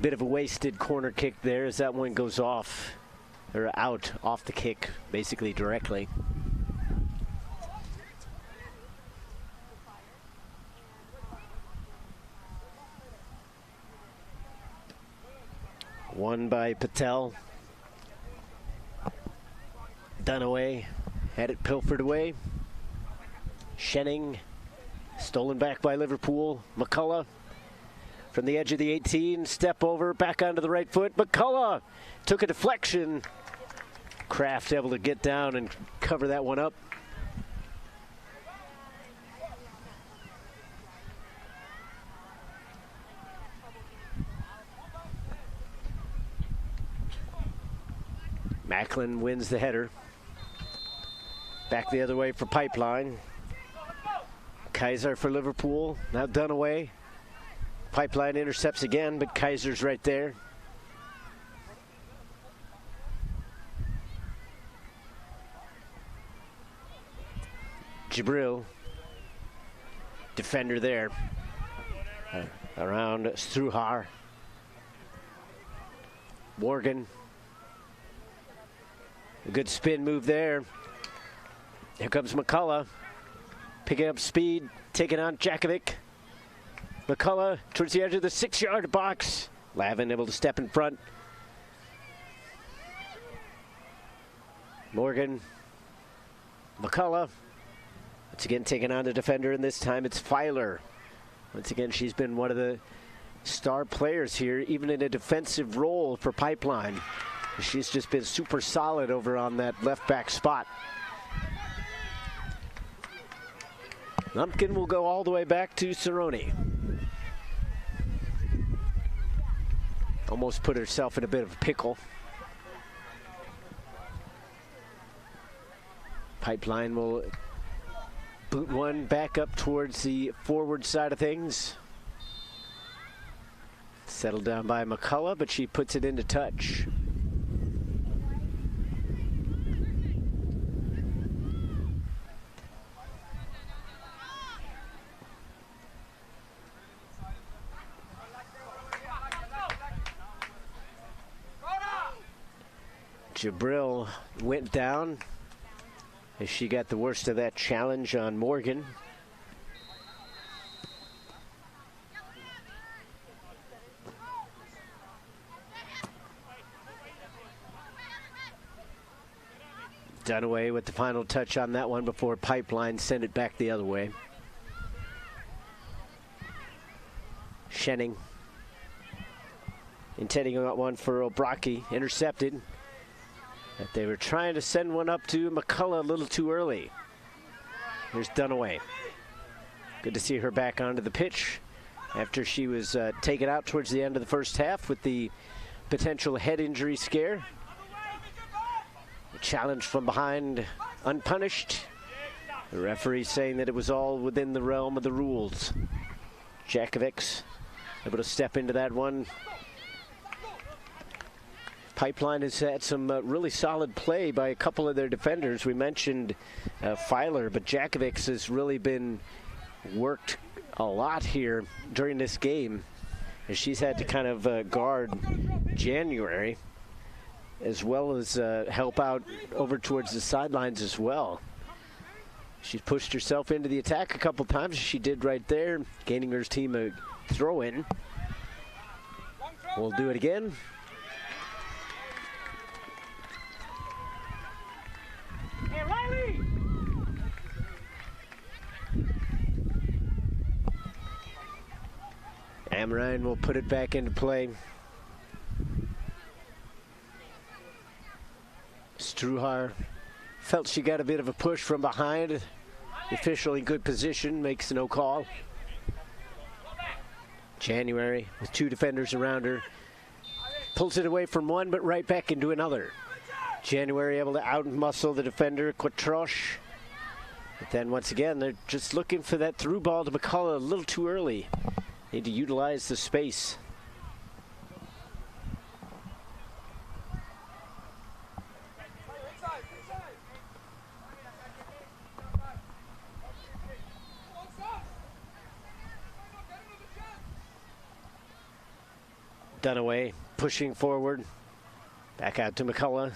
Bit of a wasted corner kick there as that one goes off, or out off the kick, basically directly. Won by Patel. Dunaway had it pilfered away. Schenning, stolen back by Liverpool. McCullough from the edge of the 18, step over, back onto the right foot. McCullough took a deflection. Kraft able to get down and cover that one up. Macklin wins the header. Back the other way for Pipeline. Kaiser for Liverpool, now Dunaway. Pipeline intercepts again, but Kaiser's right there. Jibril, defender there. Around Struhar. Morgan. A good spin move there. Here comes McCullough. Picking up speed, taking on Jakovic. McCullough towards the edge of the 6-yard box. Lavin able to step in front. Morgan. McCullough. Once again taking on the defender, and this time it's Filer. Once again, she's been one of the star players here, even in a defensive role for Pipeline. She's just been super solid over on that left back spot. Lumpkin will go all the way back to Cerrone. Almost put herself in a bit of a pickle. Pipeline will boot one back up towards the forward side of things. Settled down by McCullough, but she puts it into touch. Jibril went down as she got the worst of that challenge on Morgan. Dunaway with the final touch on that one before Pipeline sent it back the other way. Schenning intending on one for O'Braki, intercepted. But they were trying to send one up to McCullough a little too early. Here's Dunaway. Good to see her back onto the pitch after she was taken out towards the end of the first half with the potential head injury scare. A challenge from behind, unpunished. The referee saying that it was all within the realm of the rules. Jakovic able to step into that one. Pipeline has had some really solid play by a couple of their defenders. We mentioned Filer, but Jakovic has really been worked a lot here during this game, as she's had to kind of guard January, as well as help out over towards the sidelines as well. She's pushed herself into the attack a couple times. She did right there, gaining her team a throw-in. We'll do it again. Hey, Riley! Amrine will put it back into play. Struhar felt she got a bit of a push from behind. The official in good position, makes no call. January with two defenders around her. Pulls it away from one, but right back into another. January able to out-muscle the defender, Quattroche. But then once again, they're just looking for that through ball to McCullough a little too early. Need to utilize the space. Dunaway pushing forward. Back out to McCullough.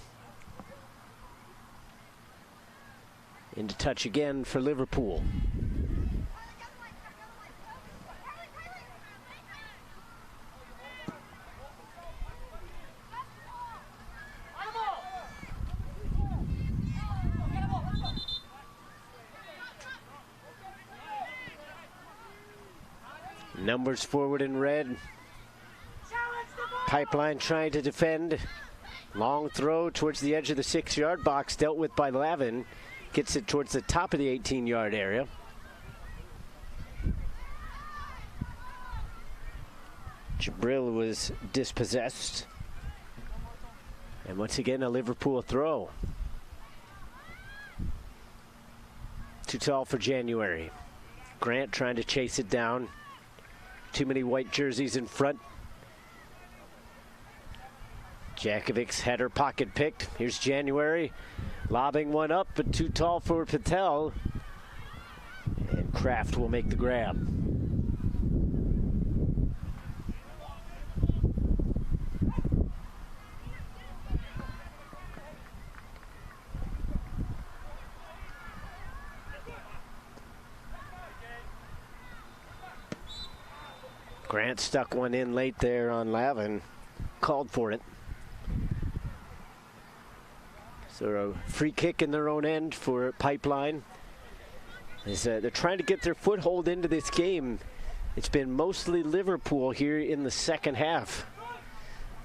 Into touch again for Liverpool. Numbers forward in red. Pipeline trying to defend. Long throw towards the edge of the 6-yard box, dealt with by Lavin. Gets it towards the top of the 18-yard area. Jabril was dispossessed. And once again, a Liverpool throw. Too tall for January. Grant trying to chase it down. Too many white jerseys in front. Jakovic's header pocket picked. Here's January. Lobbing one up, but too tall for Patel. And Kraft will make the grab. Grant stuck one in late there on Lavin. Called for it. So a free kick in their own end for Pipeline. As, they're trying to get their foothold into this game. It's been mostly Liverpool here in the second half.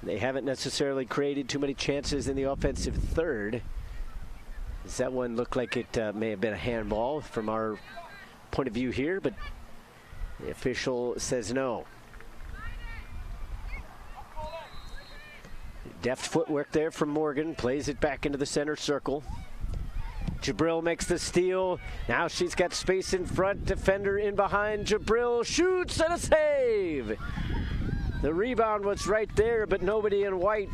They haven't necessarily created too many chances in the offensive third. As that one looked like it may have been a handball from our point of view here, but the official says no. Deft footwork there from Morgan. Plays it back into the center circle. Jabril makes the steal. Now she's got space in front. Defender in behind. Jabril shoots and a save. The rebound was right there, but nobody in white.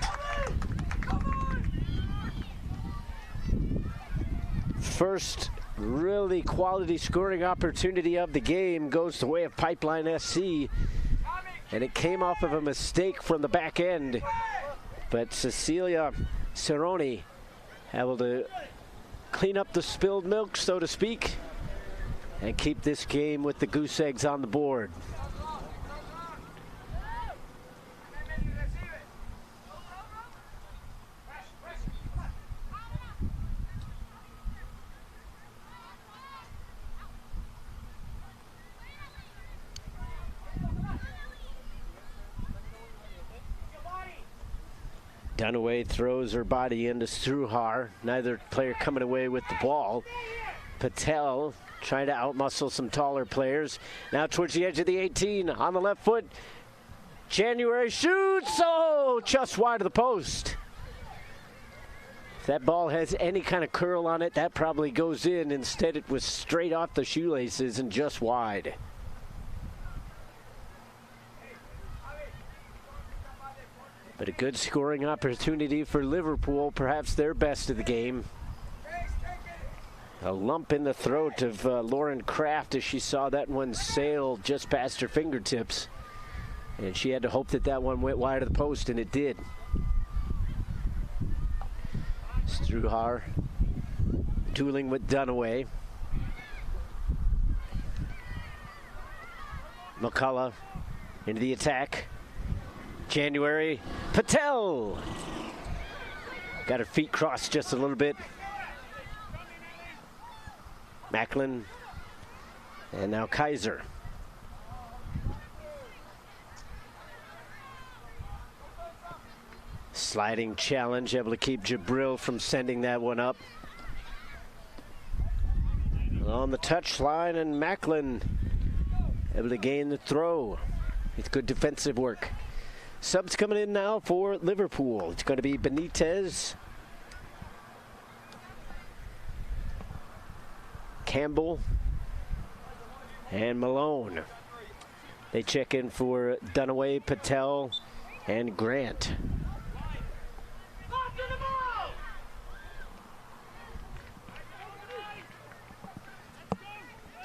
First really quality scoring opportunity of the game goes the way of Pipeline SC. And it came off of a mistake from the back end. But Cecilia Cerrone able to clean up the spilled milk, so to speak, and keep this game with the goose eggs on the board. Dunaway throws her body into Struhar. Neither player coming away with the ball. Patel trying to outmuscle some taller players. Now towards the edge of the 18 on the left foot. January shoots. Oh, just wide of the post. If that ball has any kind of curl on it, that probably goes in. Instead, it was straight off the shoelaces and just wide. But a good scoring opportunity for Liverpool, perhaps their best of the game. A lump in the throat of Lauren Kraft as she saw that one sail just past her fingertips. And she had to hope that that one went wide of the post, and it did. Struhar dueling with Dunaway. McCullough into the attack. January, Patel. Got her feet crossed just a little bit. Macklin. And now Kaiser. Sliding challenge, able to keep Jabril from sending that one up. On the touchline, and Macklin able to gain the throw. It's good defensive work. Subs coming in now for Liverpool. It's going to be Benitez, Campbell, and Malone. They check in for Dunaway, Patel, and Grant.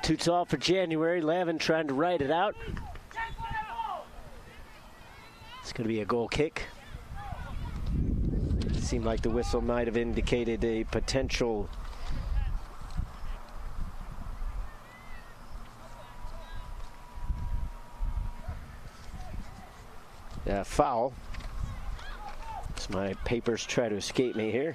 Too tall for January. Lavin trying to ride it out. It's going to be a goal kick. Seemed like the whistle might have indicated a potential foul. As my papers try to escape me here.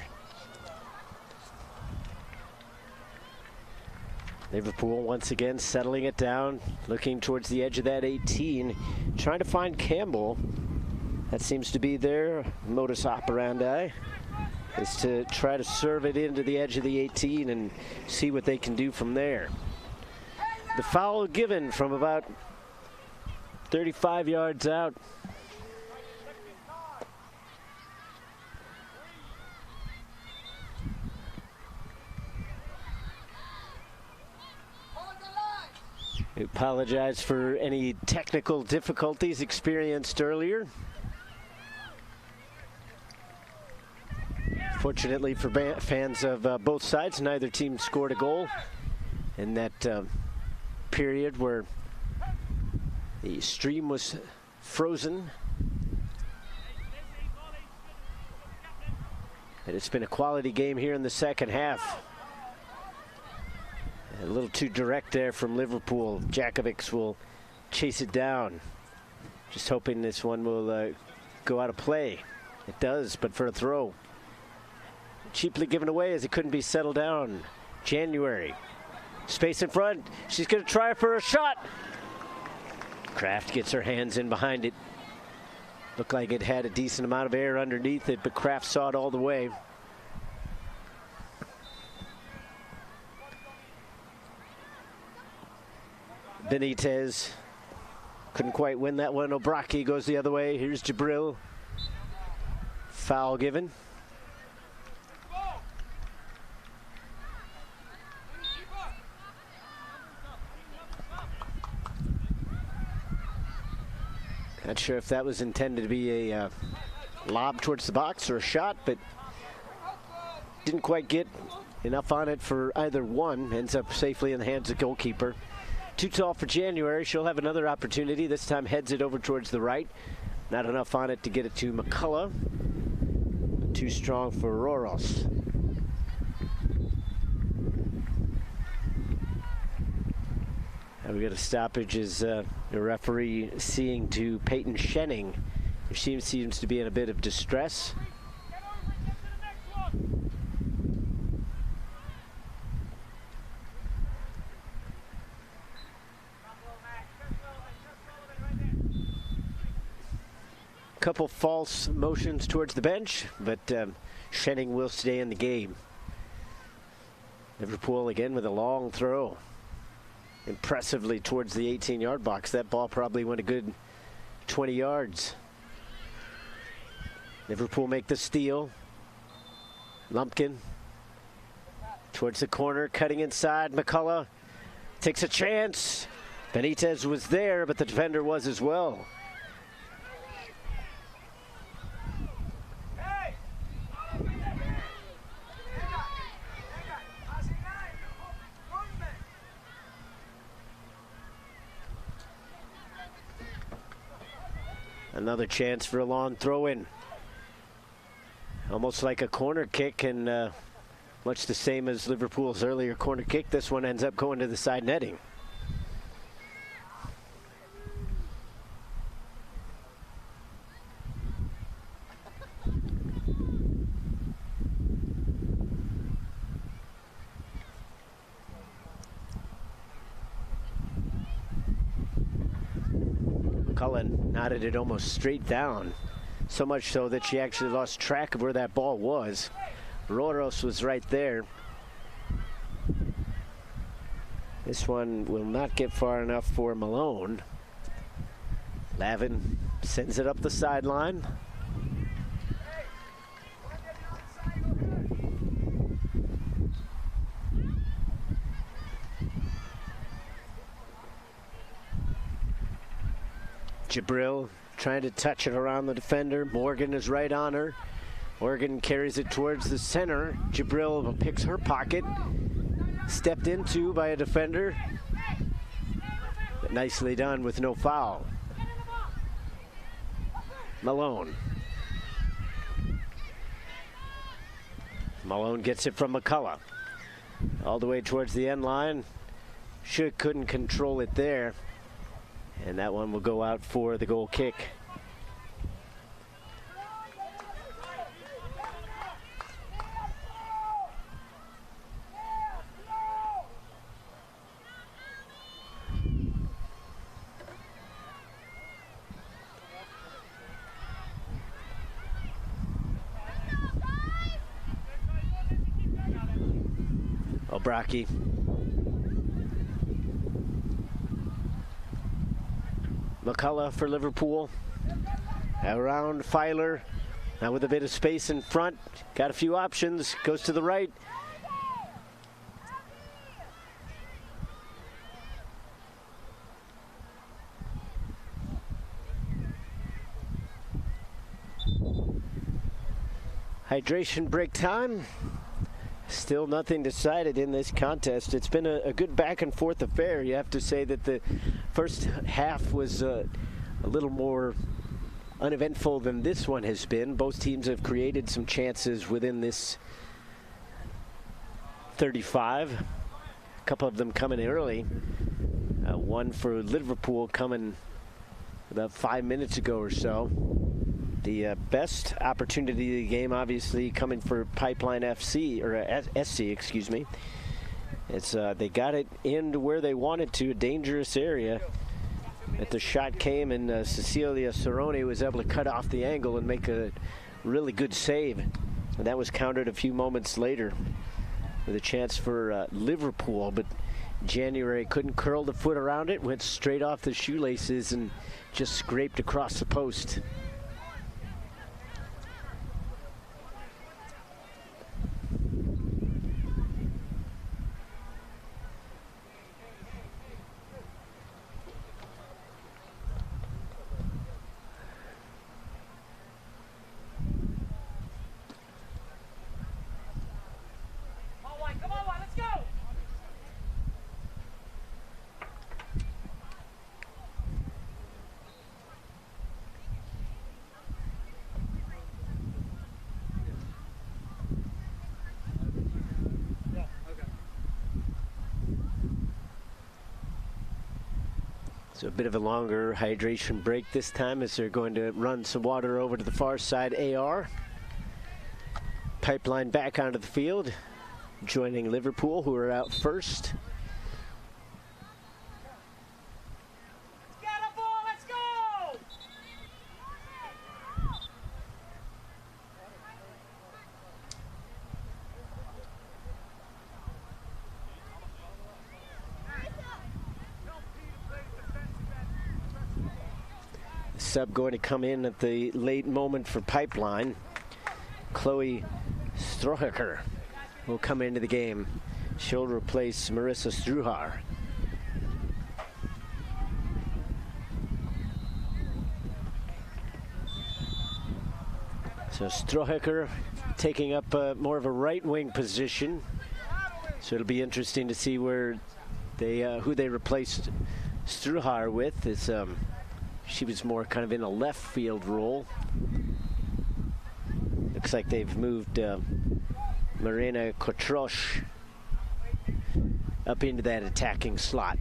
Liverpool once again settling it down, looking towards the edge of that 18, trying to find Campbell. That seems to be their modus operandi, is to try to serve it into the edge of the 18 and see what they can do from there. The foul given from about 35 yards out. We apologize for any technical difficulties experienced earlier. Fortunately for fans of both sides, neither team scored a goal in that period where the stream was frozen. And it's been a quality game here in the second half. A little too direct there from Liverpool. Jakovic will chase it down. Just hoping this one will go out of play. It does, but for a throw. Cheaply given away as it couldn't be settled down. January. Space in front. She's going to try for a shot. Kraft gets her hands in behind it. Looked like it had a decent amount of air underneath it, but Kraft saw it all the way. Benitez couldn't quite win that one. Obraki goes the other way. Here's Jibril. Foul given. Not sure if that was intended to be a lob towards the box or a shot, but didn't quite get enough on it for either one. Ends up safely in the hands of the goalkeeper. Too tall for January. She'll have another opportunity. This time heads it over towards the right. Not enough on it to get it to McCullough. Too strong for Roros. And we got a stoppage as the referee seeing to Peyton Schenning. She seems to be in a bit of distress. Couple false motions towards the bench, but Schenning will stay in the game. Liverpool again with a long throw. Impressively towards the 18-yard box. That ball probably went a good 20 yards. Liverpool make the steal. Lumpkin towards the corner, cutting inside. McCullough takes a chance. Benitez was there, but the defender was as well. Another chance for a long throw-in. Almost like a corner kick, and much the same as Liverpool's earlier corner kick. This one ends up going to the side netting. Cullen knotted it almost straight down, so much so that she actually lost track of where that ball was. Roros was right there. This one will not get far enough for Malone. Lavin sends it up the sideline. Jibril trying to touch it around the defender. Morgan is right on her. Morgan carries it towards the center. Jibril picks her pocket. Stepped into by a defender. But nicely done with no foul. Malone. Malone gets it from McCullough. All the way towards the end line. Couldn't control it there. And that one will go out for the goal kick. O'Braki. McCullough for Liverpool. Around Filer. Now with a bit of space in front. Got a few options. Goes to the right. Hydration break time. Still nothing decided in this contest. It's been a good back and forth affair. You have to say that the first half was a little more uneventful than this one has been. Both teams have created some chances within this 35. A couple of them coming early. One for Liverpool coming about 5 minutes ago or so. The best opportunity of the game, obviously, coming for Pipeline FC, or SC, excuse me. It's they got it into where they wanted to, a dangerous area. But the shot came, and Cecilia Cerrone was able to cut off the angle and make a really good save. And that was countered a few moments later with a chance for Liverpool. But January couldn't curl the foot around it, went straight off the shoelaces and just scraped across the post. So a bit of a longer hydration break this time as they're going to run some water over to the far side. AR. Pipeline back onto the field, joining Liverpool, who are out first. Get a ball, let's go! Sub going to come in at the late moment for Pipeline. Chloe Strohecker will come into the game. She'll replace Marissa Struhar. So Strohecker taking up more of a right wing position. So it'll be interesting to see where they who they replaced Struhar with. Is she was more kind of in a left field role. Looks like they've moved Marina Kotrosh up into that attacking slot.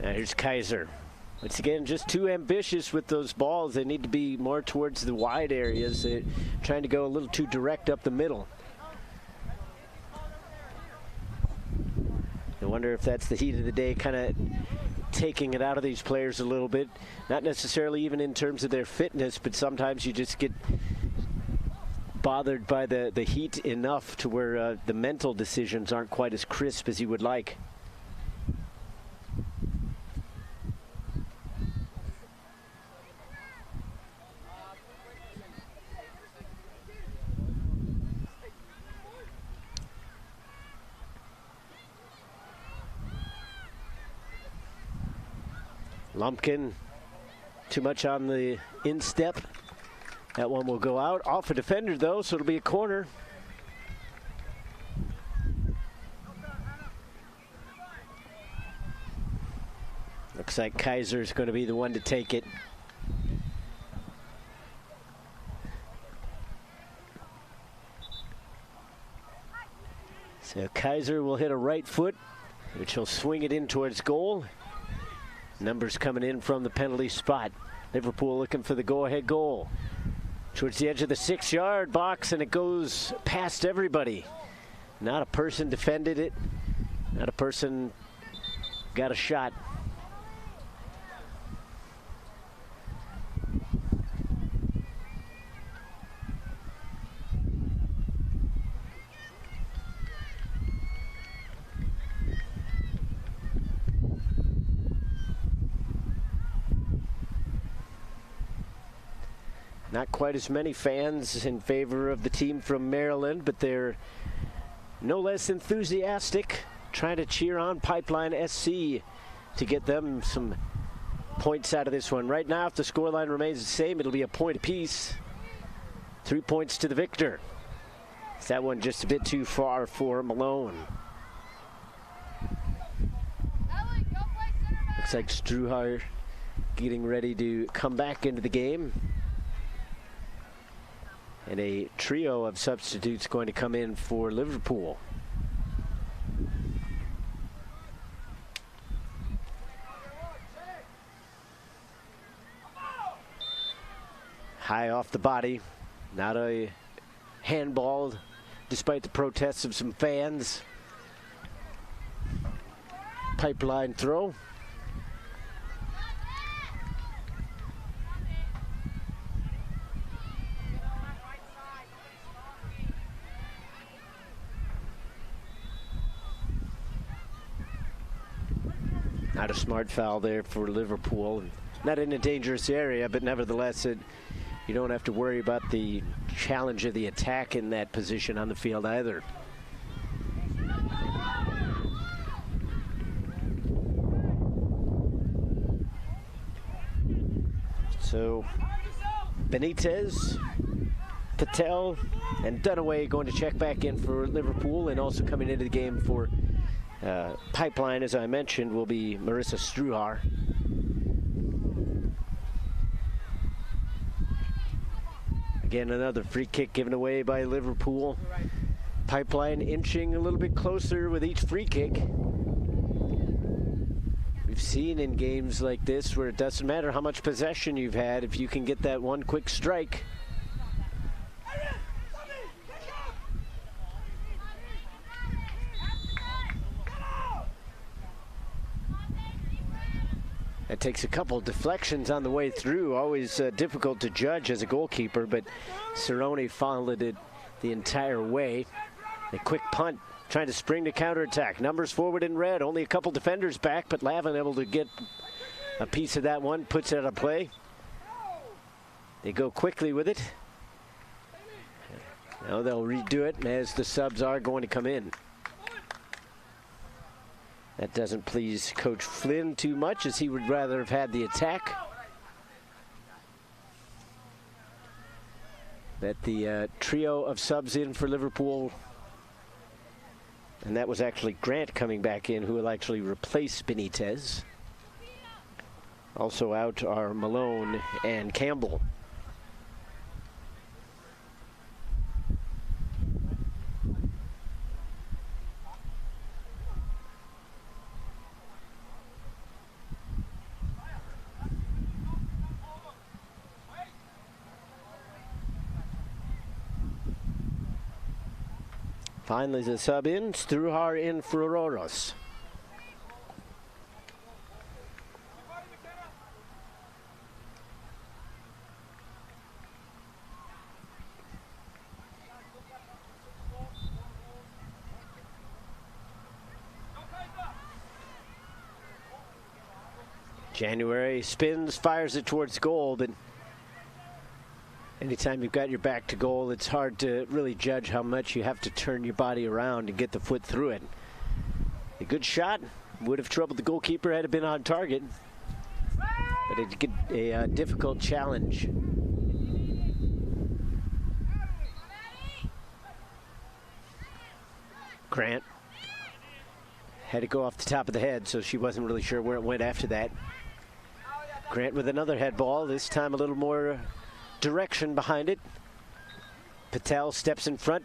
Now here's Kaiser. Once again, just too ambitious with those balls. They need to be more towards the wide areas. They're trying to go a little too direct up the middle. I wonder if that's the heat of the day, kind of taking it out of these players a little bit. Not necessarily even in terms of their fitness, but sometimes you just get bothered by the heat enough to where the mental decisions aren't quite as crisp as you would like. Lumpkin, too much on the instep. That one will go out. Off a defender, though, so it'll be a corner. Looks like Kaiser's going to be the one to take it. So Kaiser will hit a right foot, which he'll swing it in towards goal. Numbers coming in from the penalty spot. Liverpool looking for the go-ahead goal. Towards the edge of the 6-yard box, and it goes past everybody. Not a person defended it. Not a person got a shot. Not quite as many fans in favor of the team from Maryland, but they're no less enthusiastic, trying to cheer on Pipeline SC to get them some points out of this one. Right now, if the scoreline remains the same, it'll be a point apiece. 3 points to the victor. Is that one just a bit too far for Malone? Looks like Struhar getting ready to come back into the game. And a trio of substitutes going to come in for Liverpool. High off the body. Not a handball, despite the protests of some fans. Pipeline throw. Not a smart foul there for Liverpool. Not in a dangerous area, but nevertheless, you don't have to worry about the challenge of the attack in that position on the field either. So Benitez, Patel, and Dunaway going to check back in for Liverpool, and also coming into the game for Pipeline, as I mentioned, will be Marissa Struhar. Again, another free kick given away by Liverpool. Pipeline inching a little bit closer with each free kick. We've seen in games like this where it doesn't matter how much possession you've had, if you can get that one quick strike. It takes a couple deflections on the way through. Always difficult to judge as a goalkeeper, but Cerrone followed it the entire way. A quick punt, trying to spring to counterattack. Numbers forward in red. Only a couple defenders back, but Lavin able to get a piece of that one. Puts it out of play. They go quickly with it. Now they'll redo it as the subs are going to come in. That doesn't please Coach Flynn too much, as he would rather have had the attack. But the trio of subs in for Liverpool, and that was actually Grant coming back in, who will actually replace Benitez. Also out are Malone and Campbell. Finally, the sub in. Struhar in for Auroros. January spins, fires it towards goal, but anytime you've got your back to goal, it's hard to really judge how much you have to turn your body around and get the foot through it. A good shot would have troubled the goalkeeper had it been on target, but it's a difficult challenge. Grant Had to go off the top of the head, so she wasn't really sure where it went after that. Grant with another head ball, this time a little more direction behind it. Patel steps in front,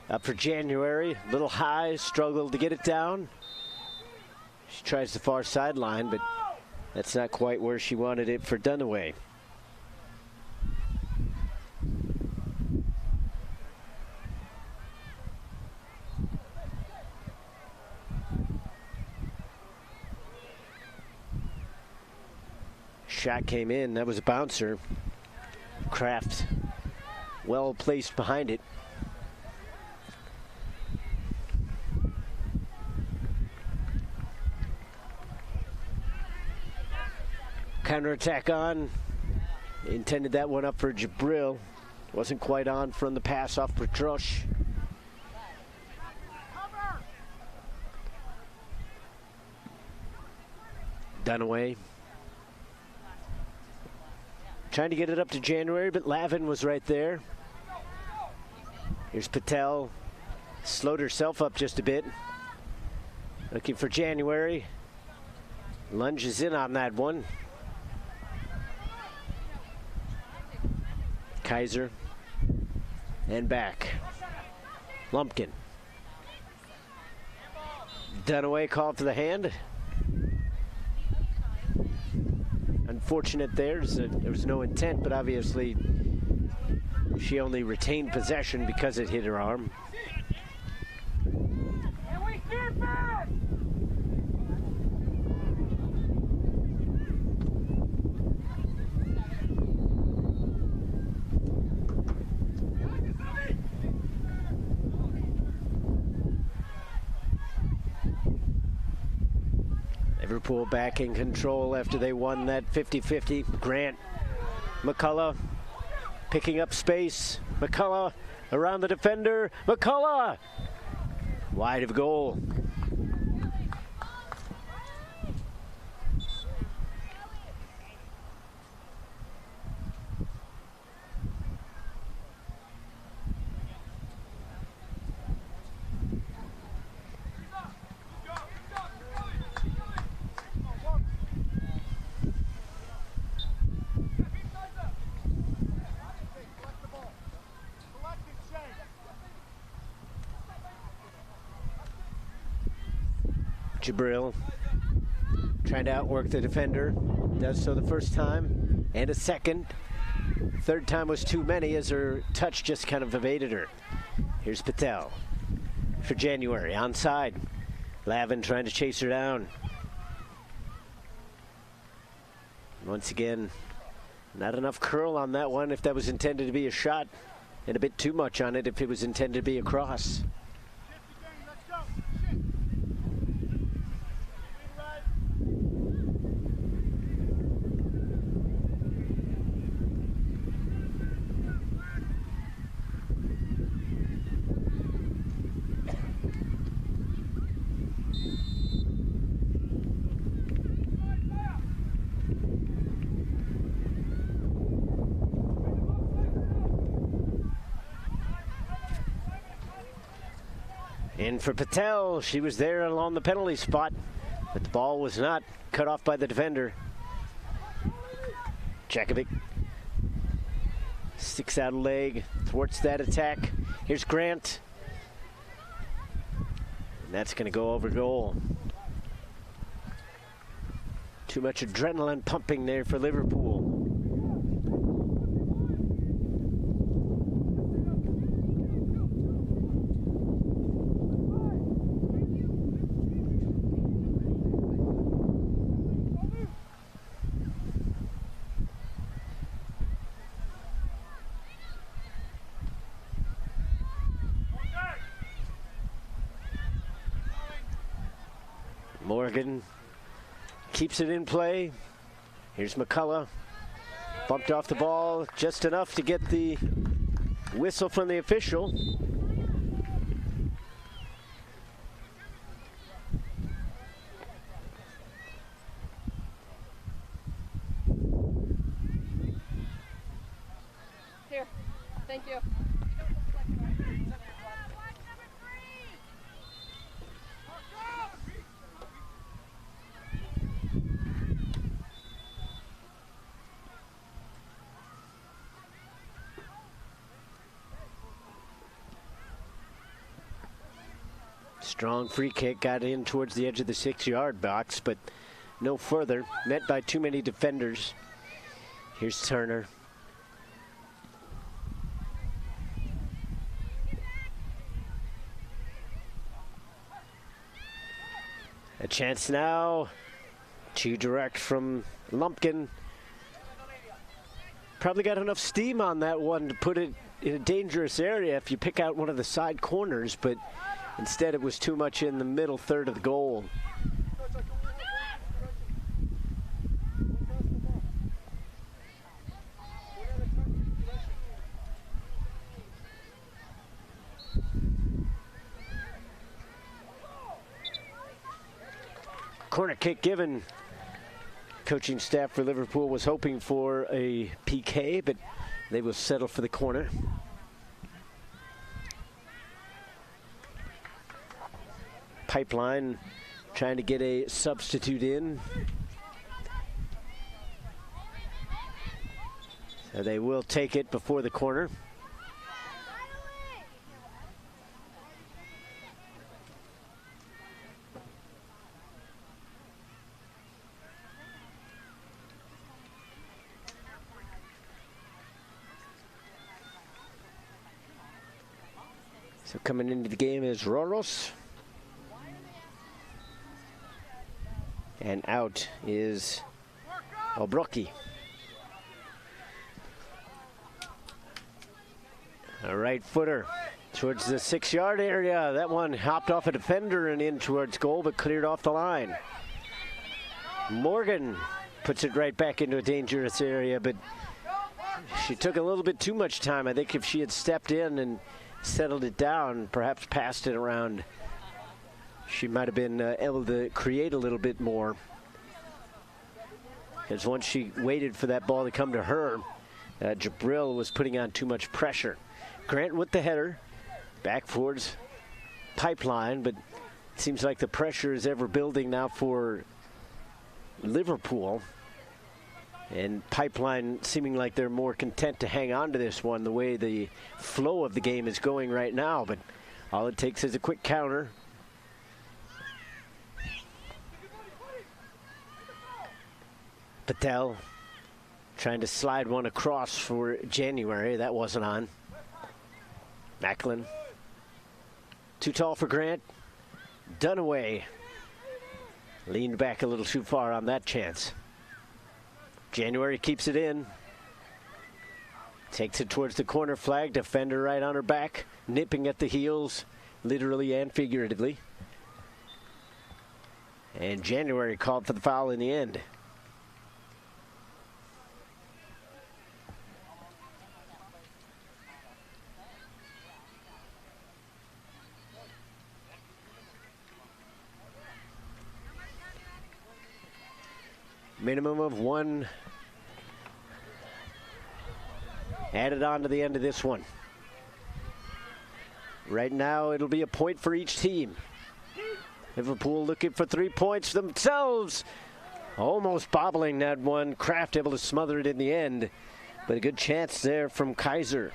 up for January, a little high, struggled to get it down. She tries the far sideline, but that's not quite where she wanted it for Dunaway. Shot came in, that was a bouncer. Kraft well placed behind it. Counterattack on. Intended that one up for Jabril. Wasn't quite on from the pass off Petrush. Dunaway. Trying to get it up to January, but Lavin was right there. Here's Patel. Slowed herself up just a bit. Looking for January. Lunges in on that one. Kaiser. And back. Lumpkin. Dunaway called for the hand. Unfortunate there was no intent, but obviously she only retained possession because it hit her arm. Liverpool back in control after they won that 50-50. Grant, McCullough picking up space. McCullough around the defender. McCullough wide of goal. Jabril trying to outwork the defender. Does so the first time and a second. Third time was too many as her touch just kind of evaded her. Here's Patel for January, onside. Lavin trying to chase her down. Once again, not enough curl on that one if that was intended to be a shot, and a bit too much on it if it was intended to be a cross. In for Patel, she was there along the penalty spot, but the ball was not cut off by the defender. Jakovic sticks out a leg, thwarts that attack. Here's Grant. And that's going to go over goal. Too much adrenaline pumping there for Liverpool. Morgan keeps it in play. Here's McCullough. Bumped off the ball just enough to get the whistle from the official. Here, thank you. Strong free kick, got in towards the edge of the 6-yard box, but no further. Met by too many defenders. Here's Turner. A chance now. Too direct from Lumpkin. Probably got enough steam on that one to put it in a dangerous area if you pick out one of the side corners, but instead it was too much in the middle third of the goal. Corner kick given. Coaching staff for Liverpool was hoping for a PK, but they will settle for the corner. Pipeline trying to get a substitute in. So they will take it before the corner. So coming into the game is Roros. And out is Obroki. A right footer towards the 6-yard area. That one hopped off a defender and in towards goal, but cleared off the line. Morgan puts it right back into a dangerous area, but she took a little bit too much time. I think if she had stepped in and settled it down, perhaps passed it around, she might have been able to create a little bit more. Because once she waited for that ball to come to her, Jabril was putting on too much pressure. Grant with the header, back towards Pipeline, but it seems like the pressure is ever building now for Liverpool. And Pipeline seeming like they're more content to hang on to this one the way the flow of the game is going right now. But all it takes is a quick counter. Patel trying to slide one across for January. That wasn't on. Macklin. Too tall for Grant. Dunaway. Leaned back a little too far on that chance. January keeps it in. Takes it towards the corner flag. Defender right on her back. Nipping at the heels, literally and figuratively. And January called for the foul in the end. Minimum of one added on to the end of this one. Right now, it'll be a point for each team. Liverpool looking for 3 points themselves. Almost bobbling that one. Kraft able to smother it in the end. But a good chance there from Kaiser.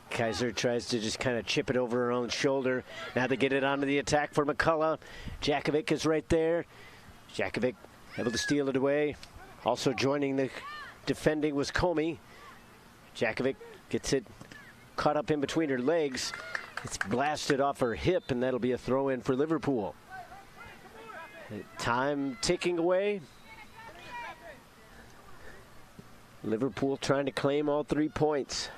Kaiser tries to just kind of chip it over her own shoulder. Now they get it onto the attack for McCullough. Jakovic is right there. Jakovic able to steal it away. Also joining the defending was Comey. Jakovic gets it caught up in between her legs. It's blasted off her hip, and that'll be a throw in for Liverpool. Time ticking away. Liverpool trying to claim all 3 points.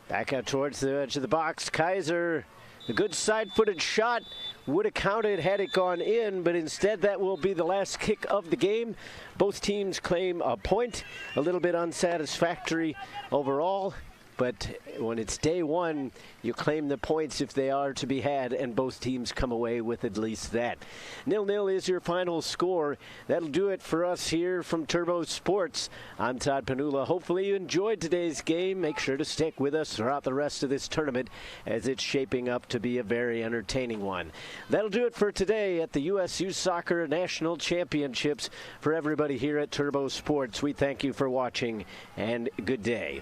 Back out towards the edge of the box. Kaiser, a good side-footed shot, would have counted had it gone in, but instead that will be the last kick of the game. Both teams claim a point, a little bit unsatisfactory overall, but when it's day one, you claim the points if they are to be had, and both teams come away with at least that. 0-0 is your final score. That'll do it for us here from Turbo Sports. I'm Todd Panula. Hopefully you enjoyed today's game. Make sure to stick with us throughout the rest of this tournament, as it's shaping up to be a very entertaining one. That'll do it for today at the USU Soccer National Championships. For everybody here at Turbo Sports, we thank you for watching, and good day.